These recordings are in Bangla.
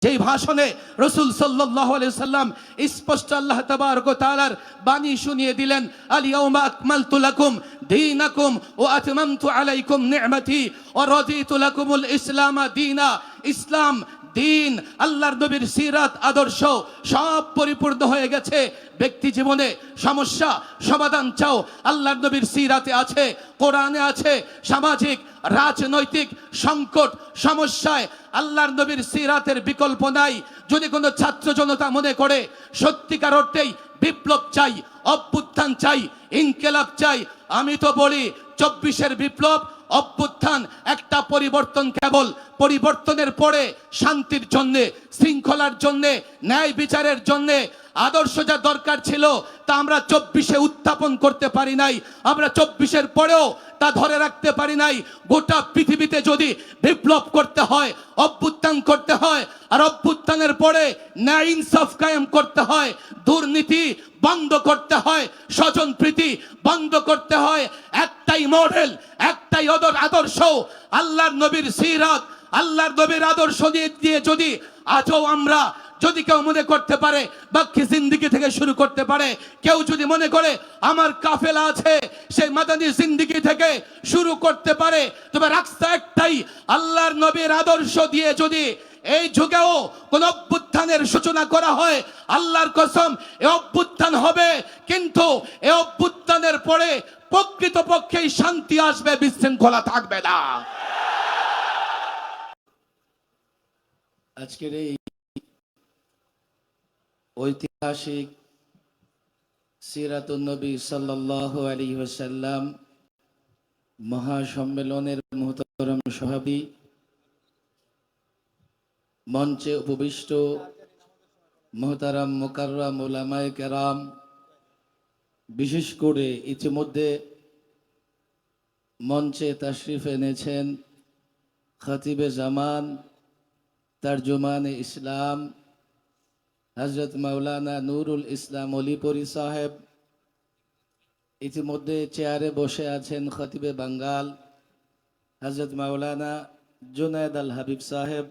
যেই ভাষণে রাসূল সাল্লাল্লাহু আলাইহি সাল্লাম স্পষ্ট আল্লাহ তাবারক ওয়া তাআলার বাণী শুনিয়ে দিলেন, আল ইয়াউমা আকমালতু লাকুম দীনাকুম ওয়া আতমামতু আলাইকুম নি'মাতি ওয়া রাদিতু লাকুমুল ইসলাম দীনা। ইসলাম দিন, আল্লাহর নবীর সিরাত আদর্শ সব পরিপূর্ণ হয়ে গেছে। ব্যক্তি জীবনে সমস্যা সমাধান চাও, আল্লাহর নবীর সিরাতে আছে, কোরআনে আছে। সামাজিক রাজনৈতিক সংকট সমস্যায় আল্লাহর নবীর সিরাতের বিকল্প নাই। যদি কোনো ছাত্র জনতা মনে করে সত্যিকার অর্থেই বিপ্লব চাই, অভ্যুত্থান চাই, ইনকিলাব চাই, আমি তো বলি 24-এর বিপ্লব অভ্যুত্থান একটা পরিবর্তন, কেবল পরিবর্তনের পরে শান্তির জন্য, শৃঙ্খলার জন্য, ন্যায় বিচারের জন্য আদর্শ যা দরকার ছিল তা আমরা 24-এ উত্থাপন করতে পারি নাই, আমরা 24-এর পরেও তা ধরে রাখতে পারি নাই। গোটা পৃথিবীতে যদি বিপ্লব করতে হয়, অভ্যুত্থান করতে হয়, আর অভ্যুত্থানের পরে ন্যায় ইনসাফ কায়েম করতে হয়, দুর্নীতি বন্ধ করতে হয়, স্বজনপ্রীতি বন্ধ করতে হয়, একটাই মডেল, একটাই আদর্শ, আল্লাহর নবীর সিরাত, আল্লাহর নবীর আদর্শ দিয়ে যদি আজও আমরা, যদি কেউ মনে করতে পারে বাকি জিন্দেগি থেকে শুরু করতে পারে, কেউ যদি মনে করে আমার কাফেলা আছে সেই মাদানী জিন্দেগি থেকে শুরু করতে পারে, তবে রাস্তা একটাই, আল্লাহর নবীর আদর্শ দিয়ে যদি এই যুগেও কোন অভ্যুত্থানের সূচনা করা হয়, আল্লাহর কসম এই অভ্যুত্থান হবে, কিন্তু এই অভ্যুত্থানের পরে প্রকৃতপক্ষেই শান্তি আসবে, বিশৃঙ্খলা থাকবে না। আজকের এই ঐতিহাসিক সিরাতুন নবী সাল্লাল্লাহু আলাইহি ওয়াসাল্লাম মহাসম্মেলনের মুহতারাম সভাপতি, মঞ্চে উপবিষ্ট মুহতারাম মুকাররম উলামায়ে কেরাম, বিশেষ করে ইতিমধ্যে মঞ্চে তাশরিফ এনেছেন খতিবে জামান, তর্জমানে ইসলাম হযরত মাওলানা নুরুল ইসলাম অলিপুরি সাহেব, ইতিমধ্যে চেয়ারে বসে আছেন খতিবে বাঙ্গাল হযরত মাওলানা জুনায়েদ আল হাবিব সাহেব,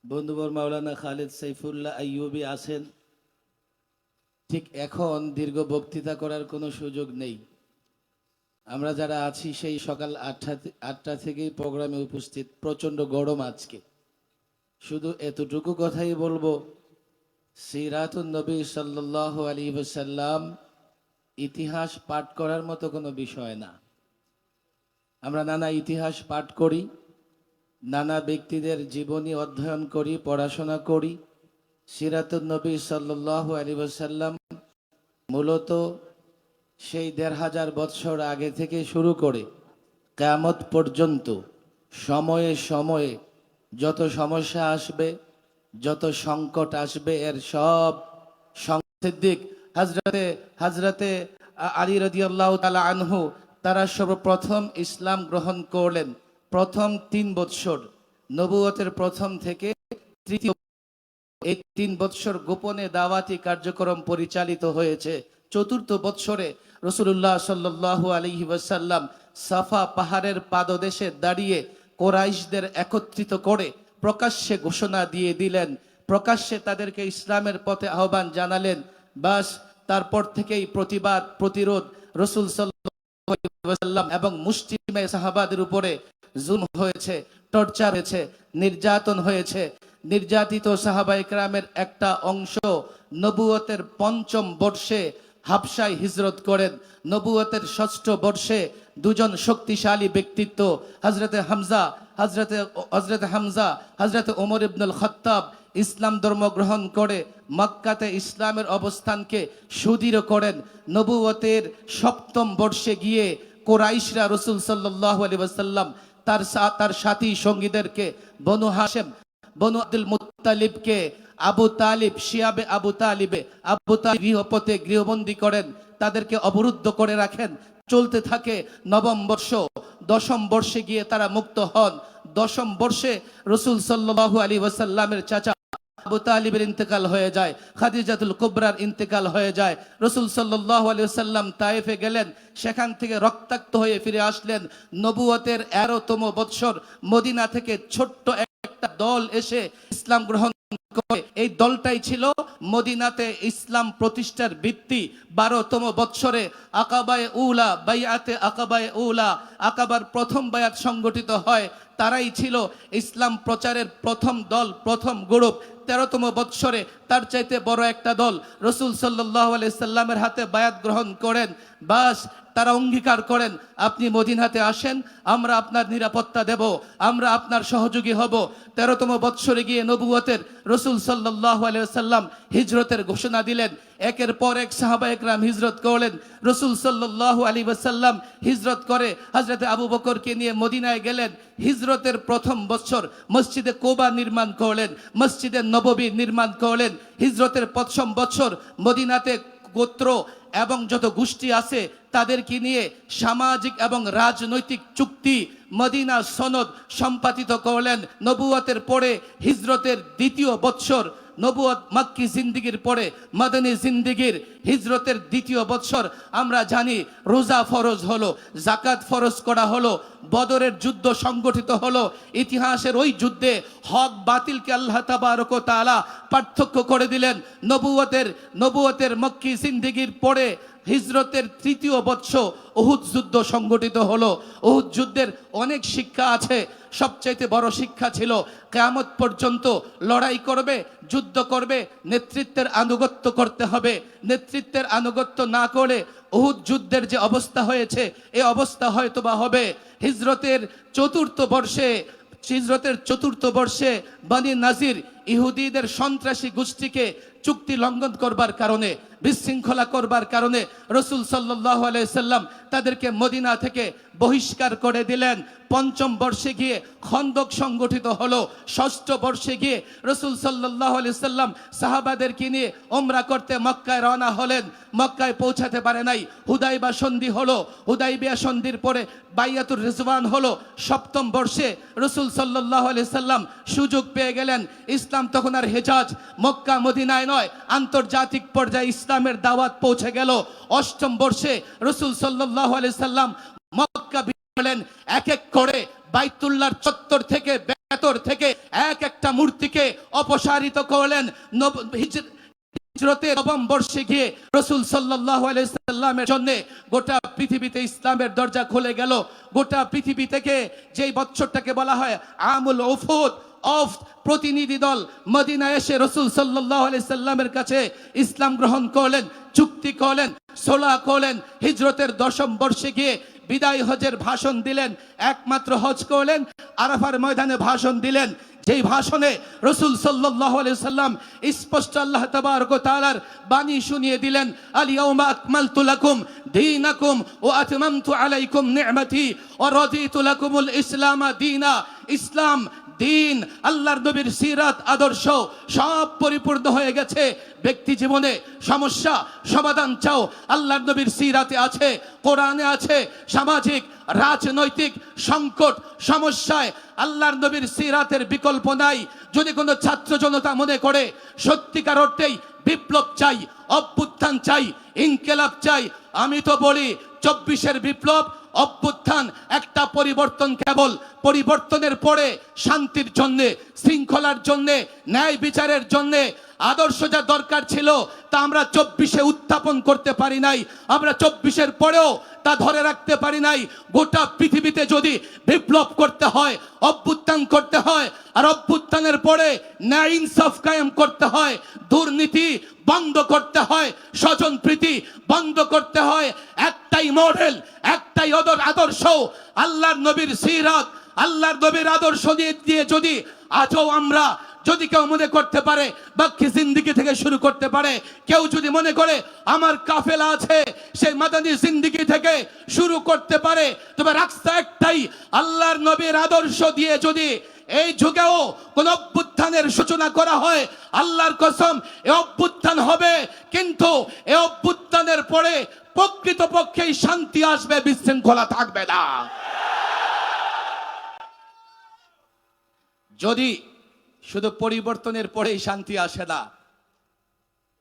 বন্ধুবর মাওলানা খালিদ সাইফুল্লাহ আইয়ুবী আছেন। ঠিক এখন দীর্ঘ বক্তৃতা করার কোনো সুযোগ নেই, আমরা যারা আছি সেই সকাল 8টা থেকেই প্রোগ্রামে উপস্থিত। প্রচন্ড গরম আজকে, শুধু এতটুকু কথাই বলবো, সিরাতুন নবী সাল্লাল্লাহু আলাইহি ওয়াসাল্লাম ইতিহাস পাঠ করার মতো কোনো বিষয় না। আমরা নানা ইতিহাস পাঠ করি, নানা ব্যক্তিদের জীবনী অধ্যয়ন করি, পড়াশোনা করি। সিরাতুন নবী সাল্লাল্লাহু আলাইহি ওয়াসাল্লাম মূলত সেই 1500 বৎসর আগে থেকে শুরু করে কিয়ামত পর্যন্ত সময়ে সময়ে যত সমস্যা আসবে, যত সংকট আসবে, এর সব সিদ্দিক হযরতে আলী রাদিয়াল্লাহু তাআলা আনহু, তারা সর্বপ্রথম ইসলাম গ্রহণ করলেন। প্রথম 3 বৎসর নবুয়তের প্রথম থেকে তৃতীয়, এই 3 বৎসর গোপনে দাওয়াতি কার্যক্রম পরিচালিত হয়েছে। চতুর্থ বৎসরে রাসূলুল্লাহ সাল্লাল্লাহু আলাইহি ওয়াসাল্লাম সাফা পাহাড়ের পাদদেশে দাঁড়িয়ে কুরাইশদের একত্রিত করে প্রকাশ্যে ঘোষণা দিয়ে দিলেন, প্রকাশ্যে তাদেরকে ইসলামের পথে আহ্বান জানালেন। বাস তারপর থেকেই প্রতিবাদ প্রতিরোধ রাসূল সাল্লাল্লাহু আলাইহি ওয়াসাল্লাম এবং মুসলিমে সাহাবাদের উপরে জুলম হয়েছে, টর্চার হয়েছে, নির্যাতন হয়েছে। নির্যাতিত সাহাবায়ে কেরামের একটা অংশ নবুয়তের 5ম বর্ষে হাবশায় হিজরত করেন। নবুয়তের 6ষ্ঠ বর্ষে দুজন শক্তিশালী ব্যক্তিত্ব হযরতে হামজা, হযরতে ওমর ইবনুল খাত্তাব ইসলাম ধর্ম গ্রহণ করে মক্কাতে ইসলামের অবস্থানকে সুদৃঢ় করেন। নবুয়তের 7ম বর্ষে গিয়ে কুরাইশরা রাসূল সাল্লাল্লাহু আলাইহি ওয়াসাল্লাম তার সাথী সঙ্গীদেরকে বনু হাশেম, বনু আব্দুল মুত্তালিবকে আবু তালিব, শিয়াবে আবু তালিব গৃহপথে গৃহবন্দী করেন, তাদেরকে অবরুদ্ধ করে রাখেন। চলতে থাকে 9ম বর্ষ, 10ম বর্ষে গিয়ে তারা মুক্ত হন। 10ম বর্ষে রাসূল সাল্লাল্লাহু আলাইহি ওয়াসাল্লামের চাচা আবু তালিবের ইন্তেকাল হয়ে যায়, খাদিজাতুল কুবরার ইন্তেকাল হয়ে যায়। রাসূল সাল্লাল্লাহু আলাইহি ওয়াসাল্লাম তায়েফে গেলেন, সেখান থেকে রক্তাক্ত হয়ে ফিরে আসলেন। নবুয়তের 13তম বৎসর মদিনা থেকে ছোট্ট একটা দল এসে ইসলাম গ্রহণ এই দলটাই ছিল মদিনাতে ইসলাম প্রতিষ্ঠার ভিত্তি। 12তম বৎসরে আকাবায়ে উলা, বাইআতে আকাবায়ে উলা, আকাবার প্রথম বায়াত সংগঠিত হয়। তারাই ছিল ইসলাম প্রচারের প্রথম দল, প্রথম গ্রুপ। 13তম বৎসরে তার চাইতে বড় একটা দল রসুল সাল্লাল্লাহু আলাইহি সাল্লামের হাতে বায়াত গ্রহণ করেন। বাস তারা অঙ্গীকার করেন, আপনি মদিনাতে আসেন, আমরা আপনার নিরাপত্তা দেব, আমরা আপনার সহযোগী হব। 13তম বৎসরে গিয়ে নবুয়তের রসুল সাল্লাল্লাহু আলাইহি সাল্লাম হিজরতের ঘোষণা দিলেন। একের পর এক সাহাবা একরাম হিজরত করলেন। রসুল সাল্লাল্লাহু আলাইহি ওয়াসাল্লাম হিজরত করে হযরতে আবু বকরকে নিয়ে মদিনায় গেলেন। হিজরতের প্রথম বছর মসজিদে কোবা নির্মাণ করলেন, মসজিদে নববী নির্মাণ করলেন। হিজরতের প্রথম বছর মদিনাতে গোত্র এবং যত গোষ্ঠী আছে তাদেরকে নিয়ে সামাজিক এবং রাজনৈতিক চুক্তি মদিনা সনদ সম্পাদিত করলেন। নবুয়তের পরে হিজরতের দ্বিতীয় বৎসর, নবুয়ত মাক্কি জিন্দিগির পরে মাদানী জিন্দিগির হিজরতের দ্বিতীয় বৎসর আমরা জানি রোজা ফরজ হলো, জাকাত ফরজ করা হলো, বদরের যুদ্ধ সংগঠিত হলো। ইতিহাসের ওই যুদ্ধে হক বাতিলকে আল্লাহ তাবারক ওয়া তাআলা পার্থক্য করে দিলেন। নবুয়তের মক্কি জিন্দিগির পরে হিজরতের তৃতীয় বৎসর উহুদ যুদ্ধ সংগঠিত হলো। উহুদ যুদ্ধের অনেক শিক্ষা আছে। সবচাইতে বড় শিক্ষা ছিল কিয়ামত পর্যন্ত লড়াই করবে, যুদ্ধ করবে, নেতৃত্বের আনুগত্য করতে হবে। নেতৃত্বের আনুগত্য না করে উহুদ যুদ্ধের যে অবস্থা হয়েছে এই অবস্থা হয়তোবা হবে। হিজরতের চতুর্থ বর্ষে বনি নাজির ইহুদিদের সন্ত্রাসী গোষ্ঠীকে চুক্তি লঙ্ঘন করবার কারণে, বিশৃঙ্খলা করবার কারণে রসুল সাল্লাল্লাহু আলাইহি সাল্লাম তাদেরকে মদিনা থেকে বহিষ্কার করে দিলেন। পঞ্চম বর্ষে গিয়ে খন্দক সংগঠিত হলো। ষষ্ঠ বর্ষে গিয়ে রসুল সাল্লাল্লাহু আলাইহি সাল্লাম সাহাবাদেরকে নিয়ে ওমরা করতে মক্কায় রওনা হলেন। মক্কায় পৌঁছাতে পারে নাই, হুদাইবা সন্ধি হলো। হুদাইবিয়া সন্ধির পরে বাইয়াতুর রিজওয়ান হলো। সপ্তম বর্ষে রসুল সাল্লাল্লাহু আলাইহি সাল্লাম সুযোগ পেয়ে গেলেন। ইসলাম তখন আর হেজাজ, মক্কা, মদিনায় নয়, আন্তর্জাতিক পর্যায়ে ইসলামের দাওয়াত পৌঁছে গেল। অষ্টম বর্ষে রসুল সাল্লাল্লাহু আলাইহি সাল্লাম মক্কা বিজয়, এক এক করে বাইতুল্লাহর চত্বর থেকে, ভেতর থেকে এক একটা মূর্তিকে অপসারিত করলেন। হিজরতের নবম বর্ষে গিয়ে রসুল সাল্লাল্লাহু আলাইহি সাল্লামের জন্য গোটা পৃথিবীতে ইসলামের দরজা খুলে গেল। গোটা পৃথিবী থেকে যেই বছরটাকে বলা হয় আমুল উফুদ, প্রতিনিধি দল মদিনায় এসে রসুল সাল্লাল্লাহু আলাইহি সাল্লামের কাছে ইসলাম গ্রহণ করলেন, চুক্তি করলেন, সোলা করলেন। হিজরতের দশম বর্ষে গিয়ে বিদায় হজের ভাষণ দিলেন। একমাত্র হজ করলেন, আরাফার ময়দানে ভাষণ দিলেন। যেই ভাষণে রসুল সাল্লাল্লাহু আলাইহি সাল্লাম স্পষ্ট আল্লাহ তাবারক ওয়া তাআলার বাণী শুনিয়ে দিলেন, আল ইয়াউমা আকমালতু লাকুম দীনাকুম ওয়া আতমামতু আলাইকুম নি'মাতি ওয়া রাদিতু লাকুমুল ইসলাম দীনা। ইসলাম, দিন, আল্লাহর নবীর সিরাত, আদর্শ সব পরিপূর্ণ হয়ে গেছে। ব্যক্তি জীবনে সমস্যা সমাধান চাও, আল্লাহর নবীর সিরাতে আছে, কোরআনে আছে। সামাজিক রাজনৈতিক সংকট সমস্যায় আল্লাহর নবীর সিরাতের বিকল্প নাই। যদি কোনো ছাত্র জনতা মনে করে সত্যিকার অর্থেই বিপ্লব চাই, অভ্যুত্থান চাই, ইনকিলাব চাই, আমি তো বলি 24-এর বিপ্লব, অভ্যুত্থান একটা পরিবর্তন, কেবল পরিবর্তনের পরে শান্তির জন্য, শৃঙ্খলার জন্য, ন্যায় বিচারের জন্য আদর্শ যা দরকার ছিল তা আমরা 24-এ উত্থাপন করতে পারি নাই। আমরা 24-এর পরেও তা ধরে রাখতে পারি নাই। গোটা পৃথিবীতে যদি বিপ্লব করতে হয়, অভ্যুত্থান করতে হয়, আর অভ্যুত্থানের পরে ন্যায় ইনসাফ কায়েম করতে হয়, দুর্নীতি বন্ধ করতে হয়, স্বজনপ্রীতি বন্ধ করতে হয়, একটাই মডেল, একটাই আদর্শ, আল্লাহর নবীর সিরাত, আল্লাহর নবীর আদর্শ দিয়ে যদি আজও আমরা, যদি কেউ মনে করতে পারে বাকি জিন্দিগি থেকে শুরু করতে পারে, কেউ যদি মনে করে আমার কাফেলা আছে সেই মাদানী জিন্দিগি থেকে শুরু করতে পারে, তবে রাস্তা একটাই, আল্লাহর নবীর আদর্শ দিয়ে যদি এই যুগেও কোন অভ্যুত্থানের সূচনা করা হয়, আল্লাহর কসম এই অভ্যুত্থান হবে, কিন্তু এই অভ্যুত্থানের পরে প্রকৃতপক্ষেই শান্তি আসবে, বিশৃঙ্খলা থাকবে না। যদি শুধু পরিবর্তনের পরেই শান্তি আসে না,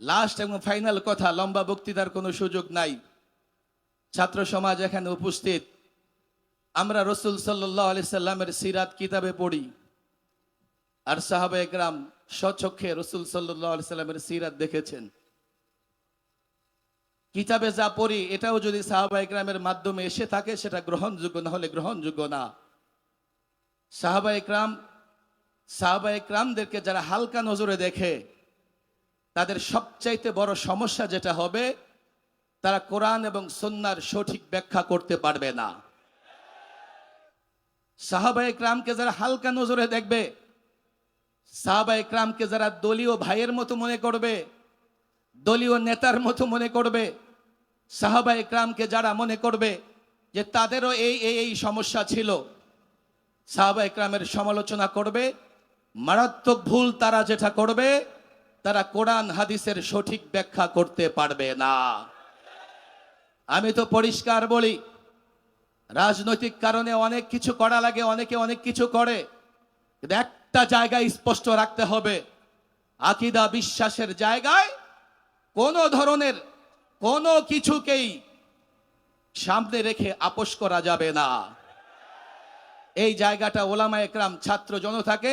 লাস্ট এবং ফাইনাল কথা, লম্বা বক্তৃতার কোনো সুযোগ নাই। ছাত্র সমাজ এখানে উপস্থিত, আমরা রসুল সাল্লাল্লাহু আলাইহি সাল্লামের সিরাত কিতাবে পড়ি, আর সাহাবা একরাম স্বচক্ষে রাসূল সাল্লাল্লাহু আলাইহি সাল্লামের সিরাত দেখেছেন। কিতাবে যা পড়ি এটাও যদি সাহাবায়ে কেরামের মাধ্যমে এসে থাকে সেটা গ্রহণযোগ্য, না হলে গ্রহণযোগ্য না। সাহাবায়ে কেরামদেরকে যারা হালকা নজরে দেখে তাদের সবচাইতে বড় সমস্যা যেটা হবে, তারা কোরআন এবং সুন্নাহর সঠিক ব্যাখ্যা করতে পারবে না। সাহাবায়ে কেরামকে যারা হালকা নজরে দেখবে, সাহাবায়ে কেরামকে যারা দলীয় ভাইয়ের মতো মনে করবে, দলীয় নেতার মতো মনে করবে, সাহাবায়ে কেরামকে যারা মনে করবে যে তাদেরও এই সমস্যা ছিল, সাহাবায়ে কেরামের সমালোচনা করবে, মারাত্মক ভুল তারা যেটা করবে, তারা কোরআন হাদিসের সঠিক ব্যাখ্যা করতে পারবে না। আমি তো পরিষ্কার বলি, রাজনৈতিক কারণে অনেক কিছু করা লাগে, অনেকে অনেক কিছু করে, কিন্তু একটা জায়গায় স্পষ্ট রাখতে হবে, আকীদা বিশ্বাসের জায়গায় কোন ধরনের কোনো কিছুকেই সামনে রেখে আপোস করা যাবে না। এই জায়গাটা ওলামায়ে কেরাম ছাত্র জনতাকে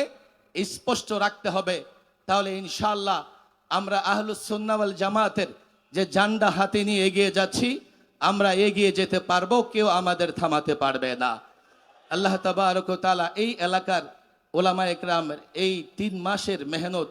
স্পষ্ট রাখতে হবে। তাহলে ইনশাআল্লাহ আমরা আহলুস সুন্নাহ ওয়াল জামাতের যে ঝান্ডা হাতে নিয়ে এগিয়ে যাচ্ছি, আমরা এগিয়ে যেতে পারবো, কেউ আমাদের থামাতে পারবে না। আল্লাহ তাবারক ওয়া তাআলা এই এলাকার ওলামায়ে কেরামের এই 3 মাসের মেহনত